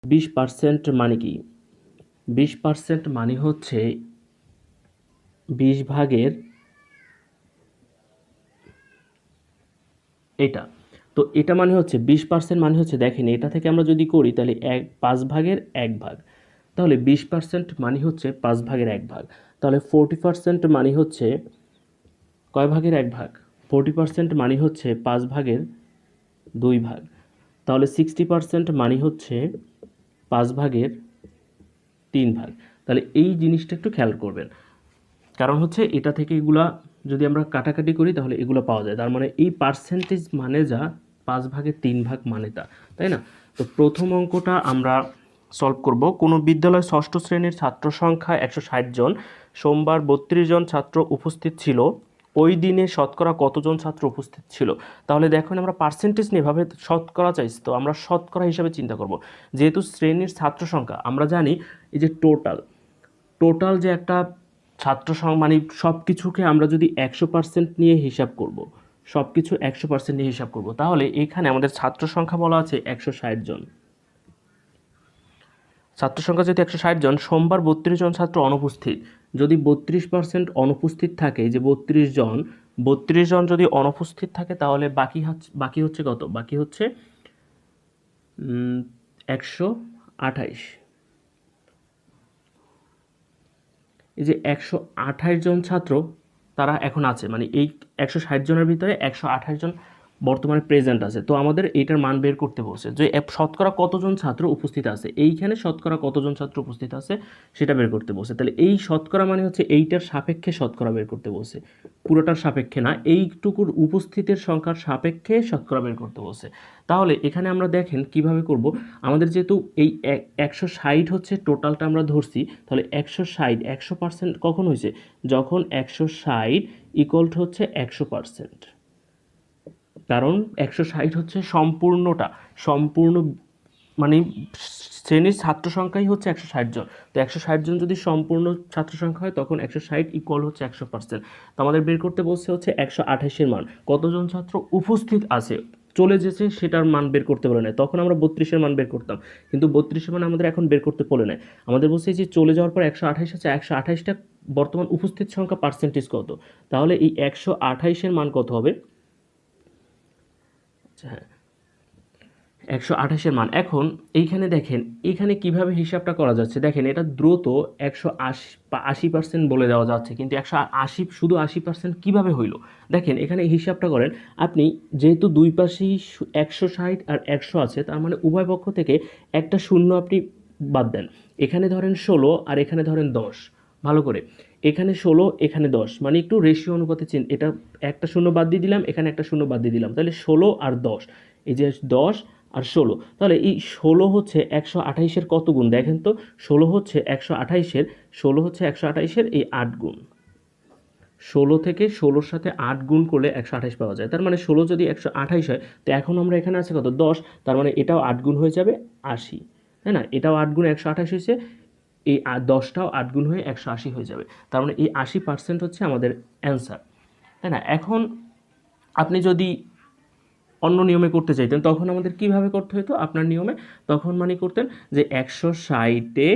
20% মানে কি? 20% মানে হচ্ছে 20 ভাগের এটা। তো এটা মানে হচ্ছে 20% মানে হচ্ছে, দেখেন এটা থেকে আমরা যদি করি তাহলে 5 ভাগের 1 ভাগ। তাহলে 20% মানে হচ্ছে 5 ভাগের 1 ভাগ। তাহলে 40% মানে হচ্ছে কয় ভাগের 1 ভাগ? 40% মানে হচ্ছে 5 ভাগের 2 ভাগ। তাহলে 60% মানে হচ্ছে 5 ভাগের 3 ভাগ। তাহলে এই জিনিসটা একটু খেয়াল করবেন, কারণ হচ্ছে এটা থেকে এগুলা যদি আমরা কাটাকাটি করি তাহলে এগুলো পাওয়া যায়। তার মানে এই পার্সেন্টেজ মানে যা, 5 ভাগের 3 ভাগ মানে তা, তাই না? তো প্রথম অঙ্কটা আমরা সলভ করব। কোনো বিদ্যালয় ষষ্ঠ শ্রেণীর ছাত্র সংখ্যা 160 জন, সোমবার 32 জন ছাত্র উপস্থিত ছিল, ওই দিনে শতকরা কতজন ছাত্র উপস্থিত ছিল? তাহলে দেখুন আমরা পার্সেন্টেজ নিয়ে এভাবে শতকরা চাইছি, তো আমরা শতকরা হিসাবে চিন্তা করব। যেহেতু শ্রেণীর ছাত্র সংখ্যা আমরা জানি, এই যে টোটাল যে একটা ছাত্র মানে সব কিছুকে আমরা যদি 100% নিয়ে হিসাব করব, সব কিছু 100% নিয়ে হিসাব করব, তাহলে এখানে আমাদের ছাত্র সংখ্যা বলা আছে 160 জন। ছাত্র সংখ্যা যেহেতু 160 জন, সোমবার 32 জন ছাত্র অনুপস্থিত। যদি 32% অনুপস্থিত থাকে, যে 32 জন যদি অনুপস্থিত থাকে, তাহলে বাকি হচ্ছে কত? বাকি হচ্ছে 128। এই যে 128 জন ছাত্র তারা এখন আছে, মানে এই 160 জনের ভিতরে 128 জন বর্তমানে প্রেজেন্ট আছে। তো আমাদের এইটার মান বের করতে বলছে যে শতকরা কতজন ছাত্র উপস্থিত আছে, এইখানে শতকরা কতজন ছাত্র উপস্থিত আছে সেটা বের করতে বলছে। তাহলে এই শতকরা মানে হচ্ছে এইটার সাপেক্ষে শতকরা বের করতে বলছে, পুরোটার সাপেক্ষে না, এইটুকুর উপস্থিতের সংখ্যার সাপেক্ষে শতকরা বের করতে বলছে। তাহলে এখানে আমরা দেখেন কিভাবে করব। আমাদের যেহেতু এই 160 হচ্ছে টোটালটা আমরা ধরছি, তাহলে 160 100% কখন হয়েছে? যখন 160 ইকুয়াল টু হচ্ছে 100%। কারণ 160 হচ্ছে সম্পূর্ণ মানে শ্রেণীর ছাত্র সংখ্যাই হচ্ছে 160 জন। তো 160 জন যদি সম্পূর্ণ ছাত্র সংখ্যা হয়, তখন 160 ইকুয়াল হচ্ছে 100%। তো আমাদের বের করতে বলছে হচ্ছে 128-এর মান, কতজন ছাত্র উপস্থিত আছে, চলে যেছে সেটার মান বের করতে বলে নেয়। তখন আমরা 32-এর মান বের করতাম, কিন্তু 32-এর মান আমাদের এখন বের করতে বলে নেয়। আমাদের বলছে যে চলে যাওয়ার পর 128 আছে, 128টা বর্তমান উপস্থিত সংখ্যা পার্সেন্টেজ কত? তাহলে এই 128-এর মান কত হবে? হ্যাঁ, 128-এর মান। এখন এইখানে দেখেন, এইখানে কিভাবে হিসাবটা করা যাচ্ছে, দেখেন এটা দ্রুত 180% বলে দেওয়া যাচ্ছে, কিন্তু 180 শুধু 80% কিভাবে হইল? দেখেন এখানে হিসাবটা করেন আপনি, যেহেতু দুই পাশেই 160 আর 100 আছে, তার মানে উভয় পক্ষ থেকে একটা শূন্য আপনি বাদ দেন। এখানে ধরেন 16 আর এখানে ধরেন 10, ভালো করে, এখানে 16 এখানে 10, মানে একটু রেশিও অনুপাতে এটা একটা শূন্য বাদ দিয়ে দিলাম, এখানে একটা শূন্য বাদ দিয়ে দিলাম, তাহলে 16 আর 10, এই যে 10 আর 16, তাহলে এই 16 হচ্ছে 128-এর কত গুণ দেখেন তো? 16 হচ্ছে 128-এর এই 8 গুণ। 16 থেকে 16-র সাথে 8 গুণ করলে 128 পাওয়া যায়। তার মানে 16 যদি 128 হয়, তো এখন আমরা এখানে আছে কত? 10, তার মানে এটাও 8 গুণ হয়ে যাবে 80, তাই না? এটাও 8 গুণ 128 হয়েছে, এই 10টাও 8 গুণ হয়ে 180 হয়ে যাবে। তার মানে এই 80% হচ্ছে আমাদের অ্যান্সার, তাই না? এখন আপনি যদি অন্য নিয়মে করতে চাইতেন, তখন আমাদের কিভাবে করতে হতো? আপনার নিয়মে তখন মানে করতেন যে 160-এ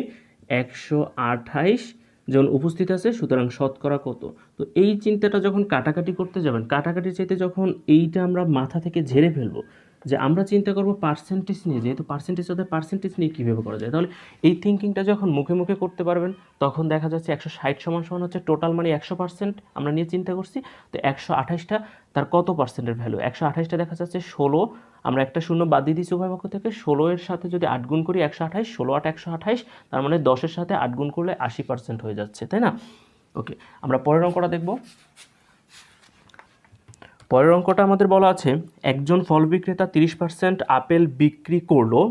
128 জন উপস্থিত আছে, সুতরাং শতকরা কত? তো এই চিন্তাটা যখন কাটাকাটি করতে যাবেন, কাটাকাটি চাইতে যখন এইটা আমরা মাথা থেকে ঝেড়ে ফেলবো, যে আমরা চিন্তা করব পার্সেন্টেজ নিয়ে, যেহেতু পার্সেন্টেজ নিয়ে কীভাবে করা যায়, তাহলে এই থিঙ্কিংটা যখন মুখে মুখে করতে পারবেন, তখন দেখা যাচ্ছে 160 সমান সমান হচ্ছে টোটাল মানে 100% আমরা নিয়ে চিন্তা করছি। তো 128টা তার কত পার্সেন্টের ভ্যালু? 128টা দেখা যাচ্ছে 16, আমরা একটা শূন্য বাদ দিয়ে দিচ্ছি উভয় পক্ষ থেকে। 16-এর সাথে যদি 8 গুণ করি 128, 16 8 128, তার মানে 10-এর সাথে 8 গুণ করলে 80% হয়ে যাচ্ছে, তাই না? ওকে, আমরা পরের অঙ্কটা দেখব। পরের অঙ্কটা আমাদের বলা আছে, একজন ফল বিক্রেতা 30% আপেল বিক্রি করলো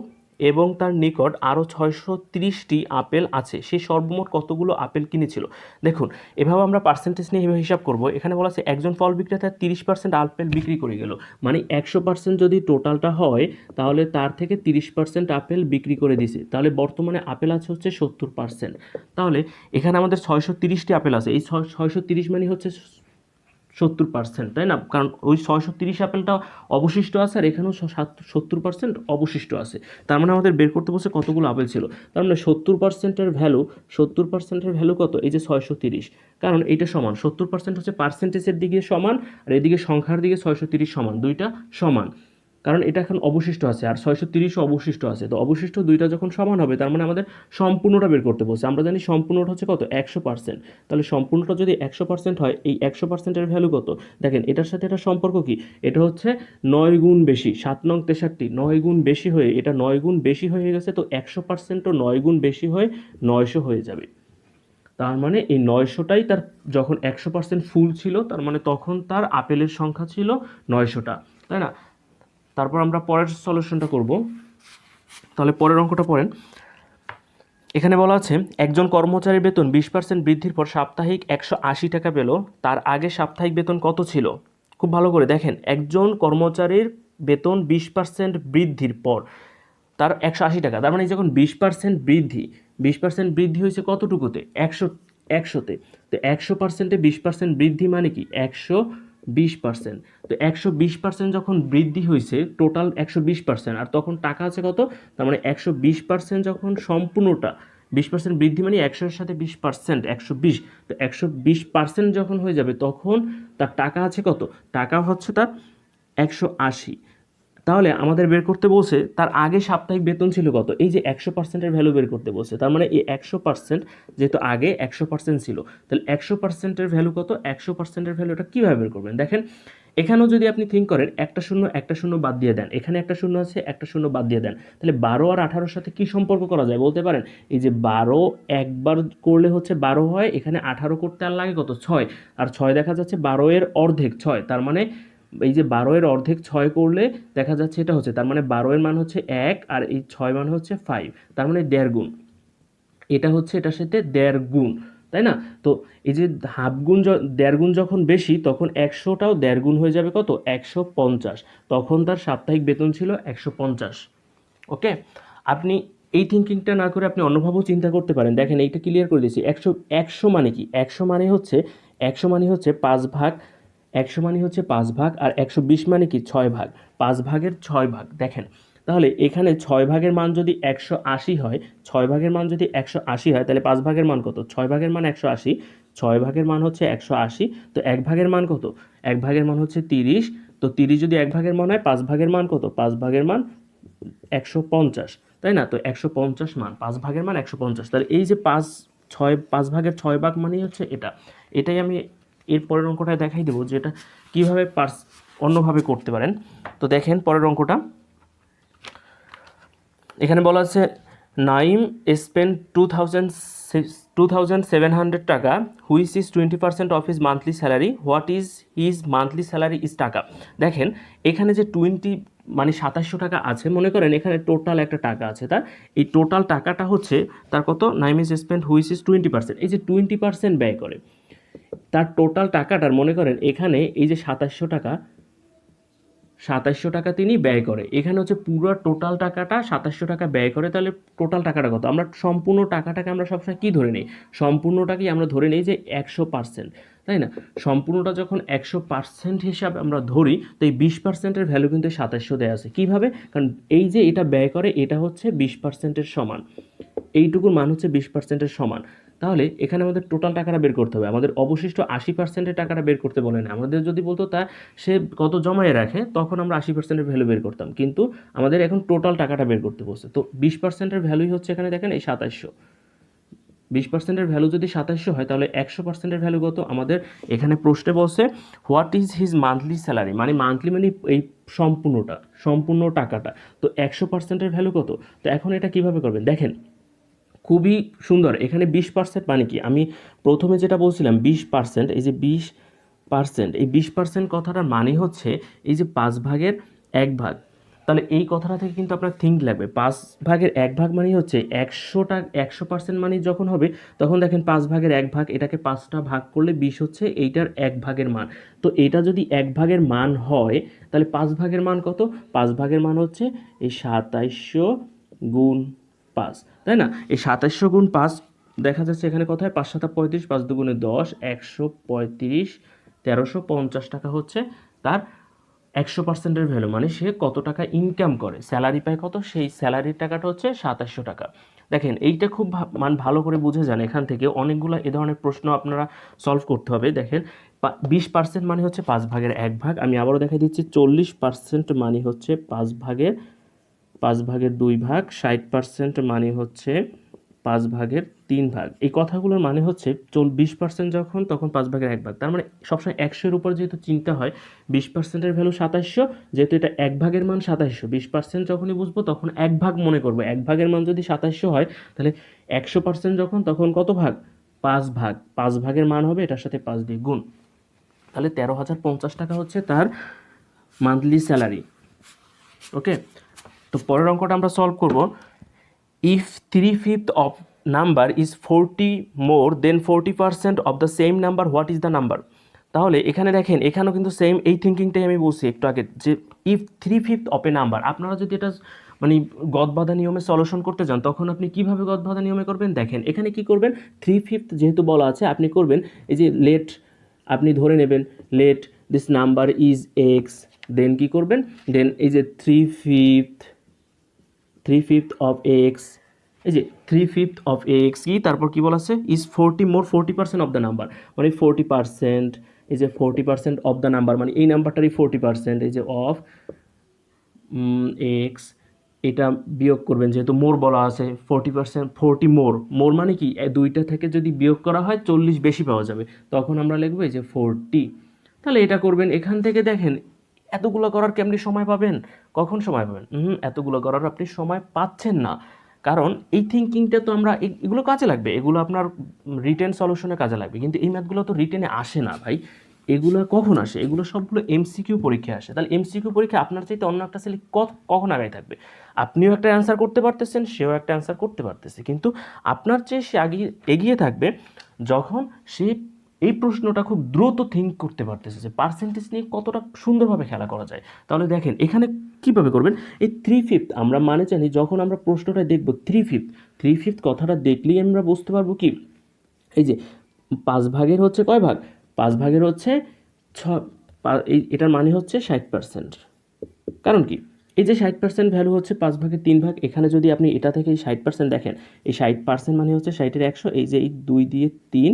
এবং তার নিকট আরও 630টি আপেল আছে, সে সর্বমোট কতগুলো আপেল কিনেছিল? দেখুন এভাবে আমরা পার্সেন্টেজ নিয়ে এভাবে হিসাব করব। এখানে বলা আছে একজন ফল বিক্রেতা 30% আপেল বিক্রি করে গেল, মানে 100% যদি টোটালটা হয়, তাহলে তার থেকে 30% আপেল বিক্রি করে দিছে, তাহলে বর্তমানে আপেল আছে হচ্ছে 70%। তাহলে এখানে আমাদের 630টি আপেল আছে, এই 630 মানে হচ্ছে 70%, তাই না? কারণ ওই 630 অ্যাপেলটা অবশিষ্ট আছে আর এখানেও 70% অবশিষ্ট আছে। তার মানে আমাদের বের করতে বলছে কতগুলো আপেল ছিল। তার মানে 70%-এর ভ্যালু কত? এই যে 630, কারণ এইটা সমান 70% হচ্ছে পার্সেন্টেজের দিকে সমান আর এদিকে সংখ্যার দিকে 630 সমান, দুইটা সমান, কারণ এটা এখন অবশিষ্ট আছে আর 630ও অবশিষ্ট আছে। তো অবশিষ্ট দুইটা যখন সমান হবে তার মানে আমাদের সম্পূর্ণটা বের করতে বলছে। আমরা জানি সম্পূর্ণটা হচ্ছে কত? 100%। তাহলে সম্পূর্ণটা যদি 100% হয়, এই 100%-এর ভ্যালু কত? দেখেন এটার সাথে এটা সম্পর্ক কি? এটা হচ্ছে 9 গুণ বেশি, 7 নং 63, 9 গুণ বেশি হয়ে, এটা 9 গুণ বেশি হয়ে গেছে। তো 100%ও 9 গুণ বেশি হয়ে 900 হয়ে যাবে। তার মানে এই 900টাই তার, যখন 100% ফুল ছিল তার মানে তখন তার আপেলের সংখ্যা ছিল 900টা, তাই না? তারপর আমরা পরের সলিউশনটা করব। তাহলে পরের অঙ্কটা পড়েন। এখানে বলা আছে একজন কর্মচারীর বেতন 20% বৃদ্ধির পর সাপ্তাহিক 180 টাকা পেল, তার আগে সাপ্তাহিক বেতন কত ছিল? খুব ভালো করে দেখেন, একজন কর্মচারীর বেতন 20% বৃদ্ধির পর তার 180 টাকা, তার মানে যখন 20% বৃদ্ধি, 20% বৃদ্ধি হয়েছে কতটুকুতে? 100তে। তো 100%-এ 20% বৃদ্ধি মানে কি? 120%। তো 120% যখন বৃদ্ধি হয়েছে, টোটাল 120%, আর তখন টাকা আছে কত? তার মানে 120% যখন সম্পূর্ণটা, 20% বৃদ্ধি মানে 100-এর সাথে 20%, 120। তো 120% যখন হয়ে যাবে তখন তার টাকা আছে কত? টাকা হচ্ছে তার 180। তাহলে আমাদের বের করতে বলছে তার আগে সাপ্তাহিক বেতন ছিল কত? এই যে 100%-এর ভ্যালু বের করতে বলছে। তার মানে এই 100%, যেহেতু আগে 100% ছিল, তাহলে 100%-এর ভ্যালু কত? 100%-এর ভ্যালুটা কীভাবে বের করবেন? দেখেন এখানেও যদি আপনি থিঙ্ক করেন, একটা শূন্য বাদ দিয়ে দেন, এখানে একটা শূন্য আছে, একটা শূন্য বাদ দিয়ে দেন, তাহলে 12 আর 18-র সাথে কী সম্পর্ক করা যায় বলতে পারেন? এই যে 12 একবার করলে হচ্ছে 12 হয়, এখানে 18 করতে আর লাগে কত? 6, আর 6 দেখা যাচ্ছে 12 এর অর্ধেক 6, তার মানে এই যে 12 এর অর্ধেক 6 করলে দেখা যাচ্ছে এটা হচ্ছে, তার মানে 12 এর মান হচ্ছে 1 আর এই 6 মান হচ্ছে 5, তার মানে 1.5 গুণ। এটা হচ্ছে এটার সাথে 1.5 গুণ, তাই না? তো এই যে হাফ গুণ, 1.5 গুণ যখন বেশি তখন 100টাও 1.5 গুণ হয়ে যাবে কত? 150। তখন তার সাপ্তাহিক বেতন ছিল 150। ওকে, আপনি এই থিঙ্কিংটা না করে আপনি অন্যভাবেও চিন্তা করতে পারেন। দেখেন এইটা ক্লিয়ার করে দিয়েছি। 100 মানে কি? 100 মানে হচ্ছে 5 ভাগ, 100 মানে হচ্ছে 5 ভাগ, আর 120 মানে কি? 6 ভাগ, 5 ভাগের 6 ভাগ। দেখেন তাহলে এখানে 6 ভাগের মান যদি 180 হয়, 6 ভাগের মান যদি 180 হয়, তাহলে 5 ভাগের মান কত? 6 ভাগের মান 180, 6 ভাগের মান হচ্ছে 180। তো 1 ভাগের মান কত? 1 ভাগের মান হচ্ছে 30। তো 30 যদি 1 ভাগের মান হয়, 5 ভাগের মান কত? 5 ভাগের মান 150, তাই না? তো 150 মান, 5 ভাগের মান 150। তাহলে এই যে 5 ভাগের 6 ভাগ মানেই হচ্ছে এটা। এটাই আমি এর পরের অঙ্কটায় দেখাই দেবো যে এটা কীভাবে অন্যভাবে করতে পারেন। তো দেখেন পরের অঙ্কটা। এখানে বলা আছে নাইম স্পেন্ড 2700 টাকা, which is 20% of his monthly salary, what is his monthly salary is টাকা। দেখেন এখানে যে 20 মানে 2700 টাকা আছে, মনে করেন এখানে টোটাল একটা টাকা আছে তার, এই টোটাল টাকাটা হচ্ছে তার কত? Naim is spend which is 20%, এই যে 20% ব্যয় করে তার টোটাল টাকাটার, মনে করেন এখানে এই যে 2700 টাকা তিনি ব্যয় করে, এখানে হচ্ছে পুরো টোটাল টাকাটা 2700 টাকা ব্যয় করে। তাহলে টোটাল টাকাটা কত? আমরা সম্পূর্ণ টাকাটাকে আমরা সবসময় কী ধরে নিই? সম্পূর্ণটাকেই আমরা ধরে নিই যে 100%, তাই না? সম্পূর্ণটা যখন 100% হিসাবে আমরা ধরি, তো এই 20%-এর ভ্যালু কিন্তু 2700 দেওয়া আছে। কীভাবে? কারণ এই যে এটা ব্যয় করে এটা হচ্ছে 20%-এর সমান, এইটুকুর মান হচ্ছে 20%-এর সমান। তাহলে এখানে আমাদের টোটাল টাকাটা বের করতে হবে, আমাদের অবশিষ্ট 80%-এর টাকাটা বের করতে বলে না। আমাদের যদি বলতো তা সে কত জমায়ে রাখে, তখন আমরা 80%-এর ভ্যালু বের করতাম, কিন্তু আমাদের এখন টোটাল টাকাটা বের করতে বলছে। তো 20%-এর ভ্যালুই হচ্ছে এখানে দেখেন এই 2700। 20%-এর ভ্যালু যদি 2700 হয়, তাহলে 100%-এর ভ্যালু কত? আমাদের এখানে প্রশ্নে বলছে what is his monthly salary, মানে মান্থলি মানে এই সম্পূর্ণ টাকাটা। তো 100%-এর ভ্যালু কত? তো এখন এটা কিভাবে করবেন দেখেন, খুবই সুন্দর। এখানে 20% মানে কি? আমি প্রথমে যেটা বলছিলাম 20%, এই যে 20%, এই 20% কথাটার মানে হচ্ছে এই যে 5 ভাগের 1 ভাগ। তাহলে এই কথাটা থেকে কিন্তু আপনার থিঙ্ক লাগবে, 5 ভাগের 1 ভাগ মানে হচ্ছে 100% মানে যখন হবে তখন দেখেন 5 ভাগের 1 ভাগ, এটাকে 5টা ভাগ করলে 20 হচ্ছে এইটার 1 ভাগের মান। তো এটা যদি 1 ভাগের মান হয়, তাহলে 5 ভাগের মান কত? 5 ভাগের মান হচ্ছে এই 2700 গুণ 5, তাই না? এই 2700 গুণ 5 দেখা যাচ্ছে এখানে কোথায়? 5 7 35, 5 2 10, 135 1350 টাকা হচ্ছে তার 100%-এর ভ্যালু, মানে সে কত টাকা ইনকাম করে, স্যালারি পায় কত, সেই স্যালারির টাকাটা হচ্ছে 2700 টাকা। দেখেন এইটা খুব ভালো করে বুঝে যান, এখান থেকে অনেকগুলো এ ধরনের প্রশ্ন আপনারা সলভ করতে হবে। দেখেন 20% মানে হচ্ছে 5/1 আমি আবারও দেখাই দিচ্ছি, 40% মানে হচ্ছে 5/2 60% মানে হচ্ছে 5/3 এই কথাগুলোর মানে হচ্ছে 20% যখন, তখন 5/1 তার মানে সবসময় 100-এর উপর যেহেতু চিন্তা হয়, 20%-এর ভ্যালু 2700, যেহেতু এটা 1/এর মান 2700, 20% যখনই বুঝবো তখন 1 ভাগ মনে করবো, 1/এর মান যদি 2700 হয় তাহলে 100% যখন, তখন কত ভাগ, 5 ভাগ, 5/এর মান হবে এটার সাথে 5 দিয়ে গুণ, তাহলে 13,050 টাকা হচ্ছে তার মান্থলি স্যালারি। ওকে, তো পরের অঙ্কটা আমরা সলভ করব। If 3/5 of number is 40 more than 40% of the same number, what is the number? তাহলে এখানে দেখেন, এখানেও কিন্তু সেম এই থিঙ্কিংটাই আমি বলছি একটু আগে, যে ইফ 3/5 অফ এ নাম্বার, আপনারা যদি এটা মানে গদবাঁধা নিয়মে সলিউশন করতে যান, তখন আপনি কিভাবে গদবাঁধা নিয়মে করবেন, দেখেন এখানে কি করবেন, 3/5 যেহেতু বলা আছে, আপনি করবেন এই যে লেট, আপনি ধরে নেবেন let this number is X, then কি করবেন, দেন এই যে 3/5 অফ এক্স, এই যে 3/5 অফ এক্স কি, তারপর কি বলা আছে, is 40 more 40% of the number, মানে 40%, এই যে 40% অফ দ্য নাম্বার, মানে এই নাম্বারটারই 40%, এই যে অফ এক্স, এটা বিয়োগ করবেন, যেহেতু মোর বলা আছে 40%, 40 মোর, মোর মানে কি, দুইটা থেকে যদি বিয়োগ করা হয় 40 বেশি পাওয়া যাবে, তখন আমরা লিখবো এই যে 40। তাহলে এটা করবেন, এখান থেকে দেখেন এতগুলো করার কেমনি সময় পাবেন, কখন সময় পাবেন, এতগুলো করার আপনি সময় পাচ্ছেন না, কারণ এই থিঙ্কিংটা তো আমরা এগুলো কাজে লাগবে, এগুলো আপনার রিটেন সলিউশনে কাজে লাগবে, কিন্তু এই ম্যাথগুলো তো রিটেনে আসে না ভাই, এগুলো কখন আসে, এগুলো সবগুলো এমসিকিউ পরীক্ষায় আসে। তাহলে এমসিকিউ পরীক্ষা আপনার চাইতে অন্য একটা ছেলে কখন আগায় থাকবে, আপনিও একটা অ্যান্সার করতে পারতেছেন, সেও একটা অ্যান্সার করতে পারতেছে, কিন্তু আপনার চেয়ে সে এগিয়ে থাকবে যখন সে এই প্রশ্নটা খুব দ্রুত থিঙ্ক করতে পারতেছে, যে পার্সেন্টেজ নিয়ে কতটা সুন্দরভাবে খেলা করা যায়। তাহলে দেখেন এখানে কীভাবে করবেন, এই 3/5 আমরা মানে জানি, যখন আমরা প্রশ্নটা দেখব 3/5 কথাটা দেখলেই আমরা বুঝতে পারবো কি, এই যে 5/এর হচ্ছে কয় ভাগ, 5/এর হচ্ছে এটার মানে হচ্ছে 60%। কারণ কি, এই যে 60% ভ্যালু হচ্ছে 5/3, এখানে যদি আপনি এটা থেকে এই 60% দেখেন, এই 60% মানে হচ্ছে 60-এর 100, এই যে এই 2 দিয়ে 3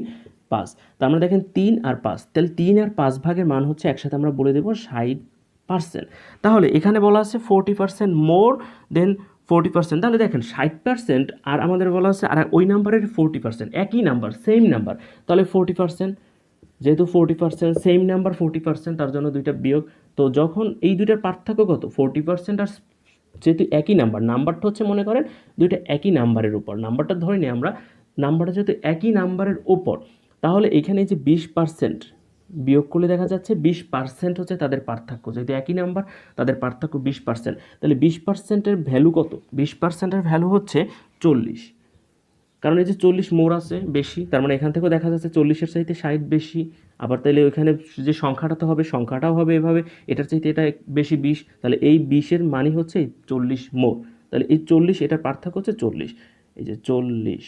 5, তার মানে দেখেন 3 আর 5, তাহলে 3 আর 5/এর মান হচ্ছে একসাথে আমরা বলে দেবো 60%। তাহলে এখানে বলা আছে 40% মোর দেন 40%, তাহলে দেখেন 60% আর আমাদের বলা আছে আর ওই নাম্বারের 40%, একই নাম্বার, সেম নাম্বার, তাহলে 40%, যেহেতু 40% সেম নাম্বার 40%, তার জন্য দুইটা বিয়োগ, তো যখন এই দুইটার পার্থক্য কত, 40% আর যেহেতু একই নাম্বার, নাম্বারটা হচ্ছে মনে করেন দুইটা একই নাম্বারের উপর, নাম্বারটা ধরে নিই আমরা, নাম্বারটা যেহেতু একই নাম্বারের উপর, তাহলে এখানে যে 20% বিয়োগ করলে দেখা যাচ্ছে 20% হচ্ছে তাদের পার্থক্য, যেহেতু একই নাম্বার তাদের পার্থক্য 20%, তাহলে 20%-এর ভ্যালু কত, 20%-এর ভ্যালু হচ্ছে 40, কারণ এই যে 40 মোর আছে বেশি, তার মানে এখান থেকেও দেখা যাচ্ছে 40-এর চাইতে 60 বেশি, আবার তাহলে ওইখানে যে সংখ্যাটা তো হবে, সংখ্যাটাও হবে এভাবে, এটার চাইতে এটা বেশি 20, তাহলে এই 20-এর মানই হচ্ছে এই 40 মোর, তাহলে এই 40 এটার পার্থক্য হচ্ছে 40, এই যে 40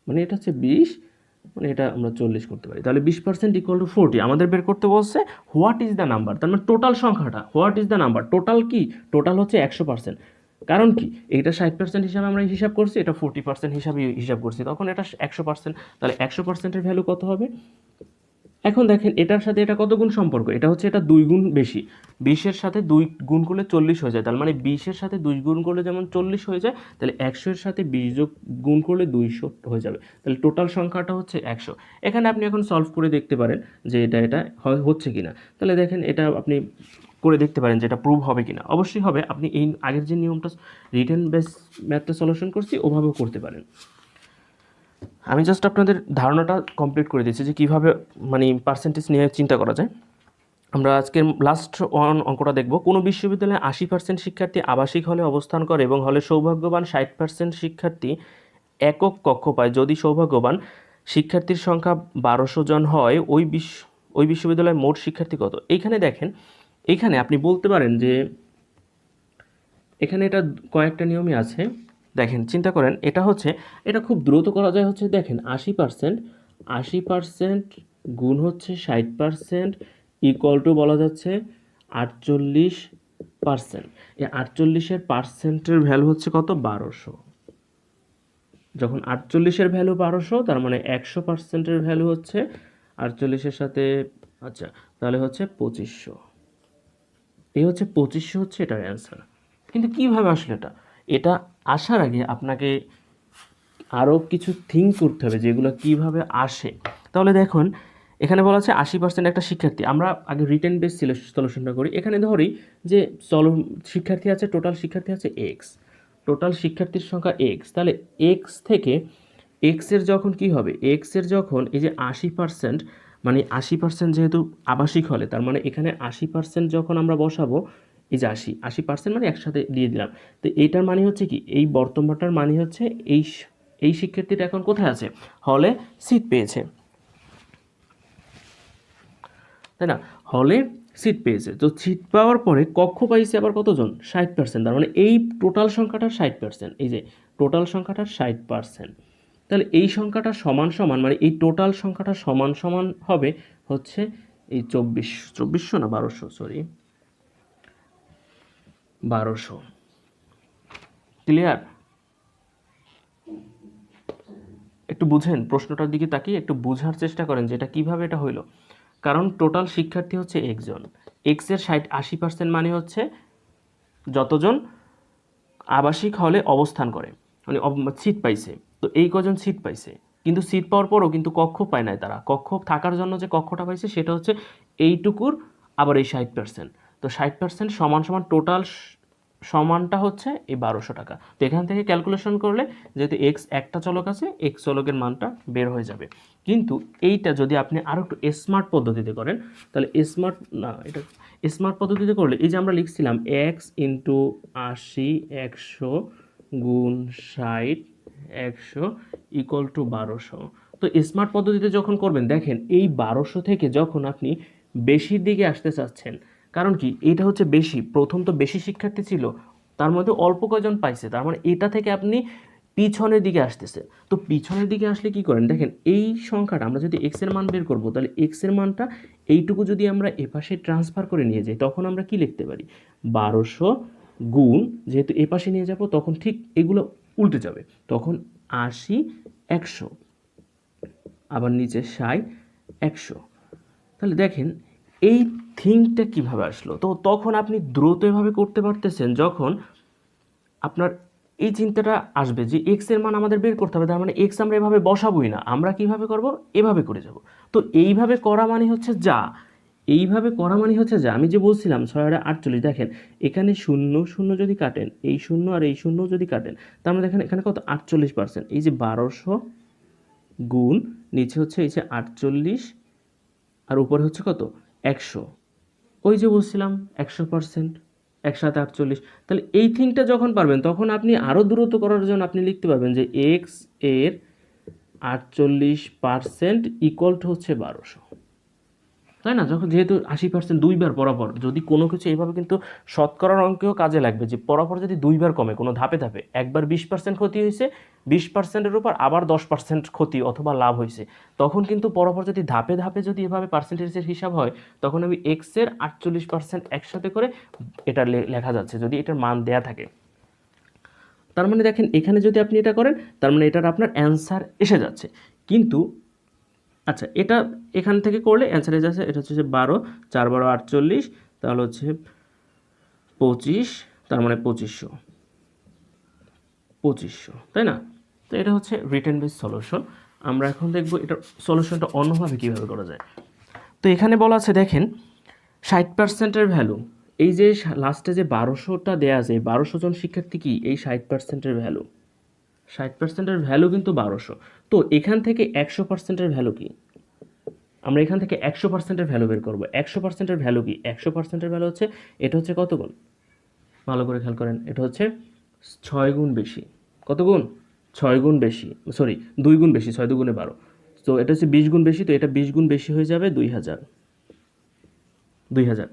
মানে এটা হচ্ছে 20, মানে এটা আমরা 40 করতে পারি, তাহলে 20% ইকুয়াল টু 40 আমাদের বের করতে বলছে হোয়াট ইজ দ্য নাম্বার, তার মানে টোটাল সংখ্যাটা, what is the number, total কি, টোটাল হচ্ছে 100%, কারণ কি এটা 60% হিসাবে আমরা হিসাব করছি, এটা 40% হিসাবে হিসাব করছি, তখন এটা 100%, তাহলে 100%-এর ভ্যালু কত হবে, এখন দেখেন এটার সাথে এটা কত গুণ সম্পর্ক, এটা হচ্ছে এটা 2 গুণ বেশি, 20-এর সাথে 2 গুণ করলে 40 হয়ে যায়, তার মানে 20-এর সাথে 2 গুণ করলে যেমন 40 হয়ে যায়, তাহলে 100-এর সাথে 20 গুণ করলে 200 হয়ে যাবে, তাহলে টোটাল সংখ্যাটা হচ্ছে 100। এখানে আপনি এখন সলভ করে দেখতে পারেন যে এটা হচ্ছে কিনা, তাহলে দেখেন এটা আপনি করে দেখতে পারেন যে এটা প্রুভ হবে কিনা, অবশ্যই হবে, আপনি এই আগের যে নিয়মটা রিটেন বেস ম্যাথটা সলিউশন করছি ওভাবেও করতে পারেন। আমি জাস্ট আপনাদের ধারণাটা কমপ্লিট করে দিচ্ছি যে কীভাবে মানে পার্সেন্টেজ নিয়ে চিন্তা করা যায়। আমরা আজকের লাস্ট অঙ্কটা দেখব, কোনো বিশ্ববিদ্যালয়ে 80% শিক্ষার্থী আবাসিক হলে অবস্থান করে এবং হলে সৌভাগ্যবান 60% শিক্ষার্থী একক কক্ষ পায়, যদি সৌভাগ্যবান শিক্ষার্থীর সংখ্যা 1200 জন হয়, ওই বিশ্ববিদ্যালয়ের মোট শিক্ষার্থী কত। এইখানে দেখেন, এইখানে আপনি বলতে পারেন যে এখানে এটা কয়েকটা নিয়মই আছে, দেখেন চিন্তা করেন, এটা খুব দ্রুত করা যায় হচ্ছে, দেখেন 80% গুণ হচ্ছে 60% ইকুয়াল টু বলা যাচ্ছে 48%। এই 48-এর পার্সেন্টের ভ্যালু হচ্ছে কত? 1200। যখন 48-এর ভ্যালু 1200, তার মানে 100%-এর ভ্যালু হচ্ছে 48-এর সাথে, আচ্ছা তাহলে হচ্ছে 2500। এই হচ্ছে 2500 হচ্ছে এটার অ্যান্সার। কিন্তু কিভাবে আসলে এটা আসার আগে আপনাকে আরও কিছু থিঙ্ক করতে হবে যেগুলো কিভাবে আসে। তাহলে দেখুন এখানে বলা আছে 80% একটা শিক্ষার্থী। আমরা আগে রিটেন বেস সলিউশনটা করি। এখানে ধরি যে শিক্ষার্থী আছে, টোটাল শিক্ষার্থী আছে এক্স, টোটাল শিক্ষার্থীর সংখ্যা এক্স। তাহলে এক্স থেকে এক্সের যখন কি হবে, এক্সের যখন এই যে 80%, মানে 80% যেহেতু আবাসিক হলে, তার মানে এখানে 80% যখন আমরা বসাবো, এই যে 80% মানে একসাথে দিয়ে দিলাম। তো এইটার মানে হচ্ছে কি, এই বর্তমানটার মানে হচ্ছে এই শিক্ষার্থীটা এখন কোথায় আছে? হলে সিট পেয়েছে, তাই না? হলে সিট পেয়েছে। তো সিট পাওয়ার পরে কক্ষ পাইছে আবার কতজন? 60%। তার মানে এই টোটাল সংখ্যাটার 60%, এই যে টোটাল সংখ্যাটার 60%। তাহলে এই সংখ্যাটা সমান সমান, মানে এই টোটাল সংখ্যাটা সমান সমান হবে হচ্ছে এই 2400 না 1200, সরি 1200। ক্লিয়ার? একটু বুঝেন, প্রশ্নটার দিকে তাকিয়ে একটু বোঝার চেষ্টা করেন যে এটা কীভাবে এটা হইলো। কারণ টোটাল শিক্ষার্থী হচ্ছে একজন, এক্সের 80% মানে হচ্ছে যতজন আবাসিক হলে অবস্থান করে, মানে সিট পাইছে। তো এই কজন সিট পাইছে, কিন্তু সিট পাওয়ার পরও কিন্তু কক্ষ পায় নাই তারা। কক্ষ থাকার জন্য যে কক্ষটা পাইছে সেটা হচ্ছে এইটুকুর আবার এই 60%। তো 60% সমান সমান টোটাল সমানটা হচ্ছে এই 1200 টাকা। তো এখান থেকে ক্যালকুলেশন করলে যেহেতু এক্স একটা চলক আছে, এক্স চলকের মানটা বের হয়ে যাবে। কিন্তু এইটা যদি আপনি আরও একটু স্মার্ট পদ্ধতিতে করেন, তাহলে এটা স্মার্ট পদ্ধতিতে করলে এই যে আমরা লিখছিলাম এক্স ইন্টু 80 100 গুণ 60 100 ইকুয়াল টু 1200। তো স্মার্ট পদ্ধতিতে যখন করবেন, দেখেন এই 1200 থেকে যখন আপনি বেশির দিকে আসতে চাচ্ছেন, কারণ কি এটা হচ্ছে বেশি, প্রথম তো বেশি শিক্ষার্থী ছিল, তার মধ্যে অল্প কয়জন পাইছে, তার মানে এটা থেকে আপনি পিছনের দিকে আসতেছে। তো পিছনের দিকে আসলে কি করেন, দেখেন এই সংখ্যাটা আমরা যদি এক্স এর মান বের করব, তাহলে এক্স এর মানটা এইটুকু যদি আমরা এপাশে ট্রান্সফার করে নিয়ে যাই, তখন আমরা কি লিখতে পারি? 1200 গুণ, যেহেতু এপাশে নিয়ে যাব তখন ঠিক এগুলো উল্টে যাবে, তখন 80 100 আবার নিচে 60 100। তাহলে দেখেন এই থিংকটা কিভাবে আসলো। তো তখন আপনি দ্রুত এভাবে করতে পারতেছেন যখন আপনার এই চিন্তাটা আসবে যে এক্স এর মান আমাদের বের করতে হবে, তার মানে এক্স আমরা এভাবে বসাবোই না, আমরা কিভাবে করব? এভাবে করে যাব। তো এইভাবে করা মানে হচ্ছে যা, এইভাবে করা মানে হচ্ছে যা, আমি যে বলছিলাম 648, দেখেন এখানে 0 0 যদি কাটেন, এই 0 আর এই 0 যদি কাটেন, তার মানে দেখেন এখানে কত? 48%। এই যে 1200 গুণ নিচে হচ্ছে এই যে 48 আর উপরে হচ্ছে কত? 100। ওই যে বলছিলাম 100%, একসাথে 48। তাহলে এই থিংটা যখন পারবেন, তখন আপনি আরও দ্রুত করার জন্য আপনি লিখতে পারবেন যে এক্স এর 48% ইকুয়াল টু হচ্ছে 1200, তাই না? যখন যেহেতু 80% দুইবার পরপর, যদি কোনো কিছু এইভাবে কিন্তু শতকরার অঙ্কেও কাজে লাগবে, যে পরপর যদি দুইবার কমে কোনো ধাপে ধাপে, একবার 20% ক্ষতি হয়েছে, 20%-এর উপর আবার 10% ক্ষতি অথবা লাভ হয়েছে, তখন কিন্তু পরপর যদি ধাপে ধাপে যদি এভাবে পার্সেন্টেজের হিসাব হয়, তখন আমি এক্সের 48% একসাথে করে এটা লেখা যাচ্ছে যদি এটার মান দেয়া থাকে। তার মানে দেখেন এখানে যদি আপনি এটা করেন, তার মানে এটার আপনার অ্যান্সার এসে যাচ্ছে। কিন্তু আচ্ছা, এটা এখান থেকে করলে অ্যান্সার এসে যাচ্ছে, এটা হচ্ছে 12 4 12 48, তাহলে হচ্ছে 25, তার মানে 2500, তাই না? তো এটা হচ্ছে রিটেন বেস সলিউশন। আমরা এখন দেখব এটার সলিউশনটা অন্যভাবে কীভাবে করা যায়। তো এখানে বলা আছে দেখেন 60%-এর ভ্যালু, এই যে লাস্টে যে 1200টা দেওয়া আছে, 1200 জন শিক্ষার্থী কি এই 60%-এর ভ্যালু, 60%-এর ভ্যালু কিন্তু 1200। তো এখান থেকে 100%-এর ভ্যালু কি? আমরা এখান থেকে 100%-এর ভ্যালু বের করবো। 100%-এর ভ্যালু কি? 100%-এর ভ্যালু হচ্ছে, এটা হচ্ছে কত গুণ? ভালো করে খেয়াল করেন, এটা হচ্ছে 6 গুণ বেশি। কত গুণ? 6 গুণ বেশি, সরি 2 গুণ বেশি, 6 2 গুণে 12। তো এটা হচ্ছে 20 গুণ বেশি, তো এটা 20 গুণ বেশি হয়ে যাবে 2000।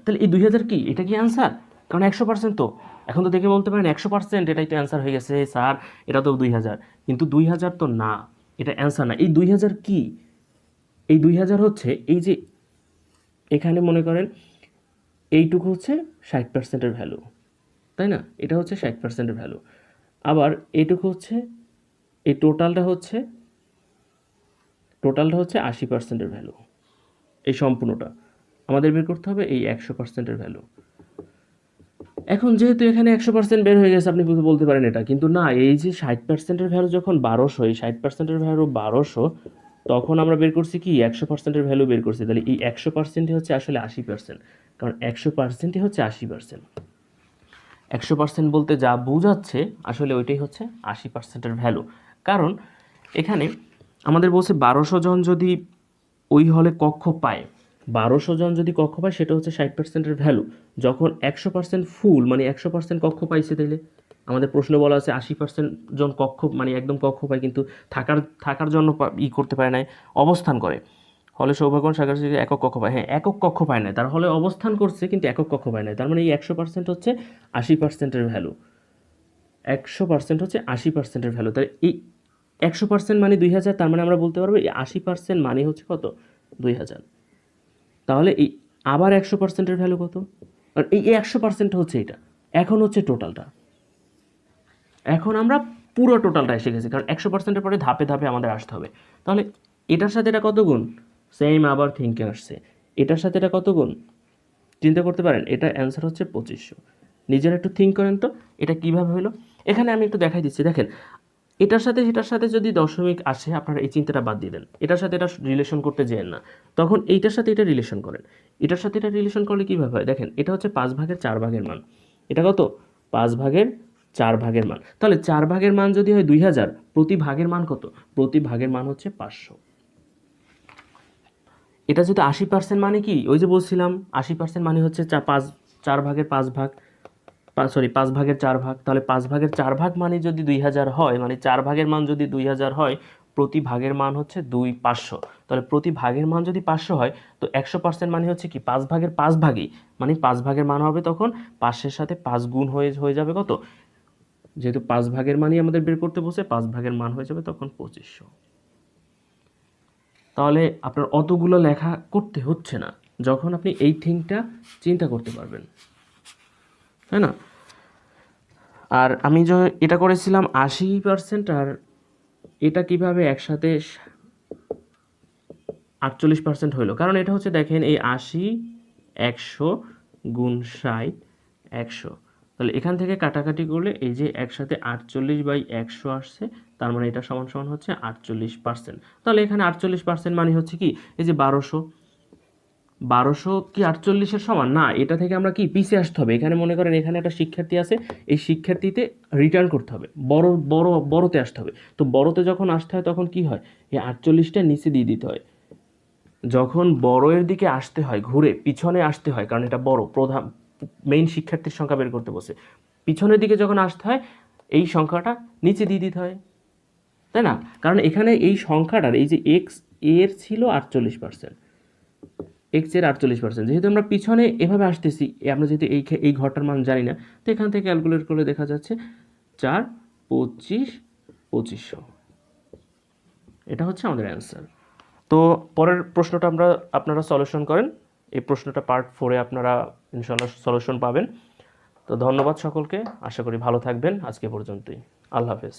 তাহলে এই 2000 কি? এটা কি অ্যান্সার? কারণ 100% তো, এখন তো দেখে বলতে পারেন 100% এটাই তো অ্যান্সার হয়ে গেছে স্যার, এটা তো 2000। কিন্তু 2000 তো না, এটা অ্যান্সার না। এই 2000 কি? এই 2000 হচ্ছে এই যে এখানে মনে করেন এইটুকু হচ্ছে 60%-এর ভ্যালু, তাই না? এটা হচ্ছে 60%-এর ভ্যালু। আবার এইটুকু হচ্ছে, এই টোটালটা হচ্ছে 80%-এর ভ্যালু। এই সম্পূর্ণটা আমাদের বের করতে হবে এই 100%-এর ভ্যালু। এখন যেহেতু এখানে 100% বের হয়ে গেছে, আপনি বলতে পারেন এটা, কিন্তু না, এই যে 60%-এর ভ্যালু যখন 1200, এই 60%-এর ভ্যালু 1200, তখন আমরা বের করছি কি 100%-এর ভ্যালু বের করছি। তাহলে এই 100%ই হচ্ছে আসলে 80%, কারণ 100%ই হচ্ছে 80%। 100% বলতে যা বোঝাচ্ছে আসলে ওইটাই হচ্ছে 80%-এর ভ্যালু। কারণ এখানে আমাদের বলছে 1200 জন যদি ওই হলে কক্ষ পায়, 1200 জন যদি কক্ষ পায়, সেটা হচ্ছে 60%-এর ভ্যালু। যখন 100% ফুল, মানে 100% কক্ষ পাইছে, তাইলে আমাদের প্রশ্ন বলা আছে 80% জন কক্ষ, মানে একদম কক্ষ পায়, কিন্তু থাকার জন্য করতে পারে নাই, অবস্থান করে। হলে সৌভাগ্যবান সাগর একক কক্ষ পায়, হ্যাঁ একক কক্ষ পায় না, তার হলে অবস্থান করছে কিন্তু একক কক্ষ পায় না। তার মানে এই 100% হচ্ছে 80%-এর ভ্যালু। 100% হচ্ছে 80%-এর ভ্যালু। তাহলে এই 100% মানে 2000, তার মানে আমরা বলতে পারবো এই 80% মানে হচ্ছে কত, 2000। তাহলে এই আবার 100%-এর ভ্যালু কত, আর এই 100% হচ্ছে এটা। এখন হচ্ছে টোটালটা, এখন আমরা পুরো টোটালটা এসে গেছি, কারণ 100%-এর পরে ধাপে ধাপে আমাদের আসতে হবে। তাহলে এটার সাথে এটা কত গুণ, সেম আবার থিঙ্কে আসছে, এটার সাথে এটা কত গুণ, চিন্তা করতে পারেন। এটা অ্যান্সার হচ্ছে 2500। নিজেরা একটু থিঙ্ক করেন তো এটা কীভাবে হলো। এখানে আমি একটু দেখাই দিচ্ছি, দেখেন এটার সাথে সেটার সাথে যদি দশমিক আসে, আপনারা এই চিন্তাটা বাদ দিয়ে দেন, এটার সাথে এটা রিলেশন করতে যেন না, তখন এইটার সাথে এটা রিলেশন করেন। এটার সাথে এটা রিলেশন করলে কীভাবে হয়, দেখেন এটা হচ্ছে 5/4 মান, এটা কত 5/4 মান। তাহলে 4 ভাগের মান যদি হয় 2000, প্রতি ভাগের মান কত, প্রতি ভাগের মান হচ্ছে 500। এটা যদি 80% মানে কি, ওই যে বলছিলাম 80% মানে হচ্ছে 4 ভাগের 5 ভাগ, 5 ভাগের 4 ভাগ। তাহলে 5 ভাগের 4 ভাগ মানে যদি 2000 হয়, মানে 4 ভাগের মান যদি 2000 হয়, প্রতি ভাগের মান হচ্ছে 500। তাহলে প্রতি ভাগের মান যদি 500 হয়, তো 100% মানে হচ্ছে কি 5 ভাগের 5 ভাগই, মানে 5 ভাগের মান হবে তখন 500-এর সাথে 5 গুণ হয়ে যাবে কত, যেহেতু 5 ভাগের মানই আমাদের বের করতে বসে, 5 ভাগের মান হয়ে যাবে তখন 2500। তাহলে আপনার অতগুলো লেখা করতে হচ্ছে না, যখন আপনি এই থিংটা চিন্তা করতে পারবেন, তাই না? আর আমি যে এটা করেছিলাম 80%, আর এটা কিভাবে একসাথে 48% হইলো, কারণ এটা হচ্ছে দেখেন এই 80, 100 গুণ 60, 100, তাহলে এখান থেকে কাটাকাটি করলে এই যে একসাথে 48/100 আসছে, তার মানে এটা সমান সমান হচ্ছে 48%। তাহলে এখানে 48% মানে হচ্ছে কি, এই যে 1200, 1200 কি 48-এর সমান না, এটা থেকে আমরা কি পিছিয়ে আসতে হবে। এখানে মনে করেন এখানে একটা শিক্ষার্থী আছে, এই শিক্ষার্থীতে রিটার্ন করতে হবে, বড়তে আসতে হবে। তো বড়তে যখন আসতে হয় তখন কি হয়, এই 48টা নিচে দিয়ে দিতে হয়। যখন বড়ের দিকে আসতে হয়, ঘুরে পিছনে আসতে হয়, কারণ এটা বড় প্রধান মেইন শিক্ষার্থীর সংখ্যা বের করতে বসে, পিছনের দিকে যখন আসতে হয় এই সংখ্যাটা নিচে দিয়ে দিতে হয়, তাই না? কারণ এখানে এই সংখ্যাটার এই যে এক্স এর ছিল 48%, এক্স এর 48%, যেহেতু আমরা পিছনে এভাবে আসতেছি, আমরা যেহেতু এই ঘরটার মান জানি না, তো এখান থেকে ক্যালকুলেট করলে দেখা যাচ্ছে 4, 25, 2500, এটা হচ্ছে আমাদের অ্যান্সার। তো পরের প্রশ্নটা আপনারা সলিউশন করেন, এই প্রশ্নটা পার্ট 4-এ আপনারা ইনশাআল্লাহ সলিউশন পাবেন। তো ধন্যবাদ সকলকে, আশা করি ভালো থাকবেন। আজকে পর্যন্তই, আল্লাহ হাফেজ।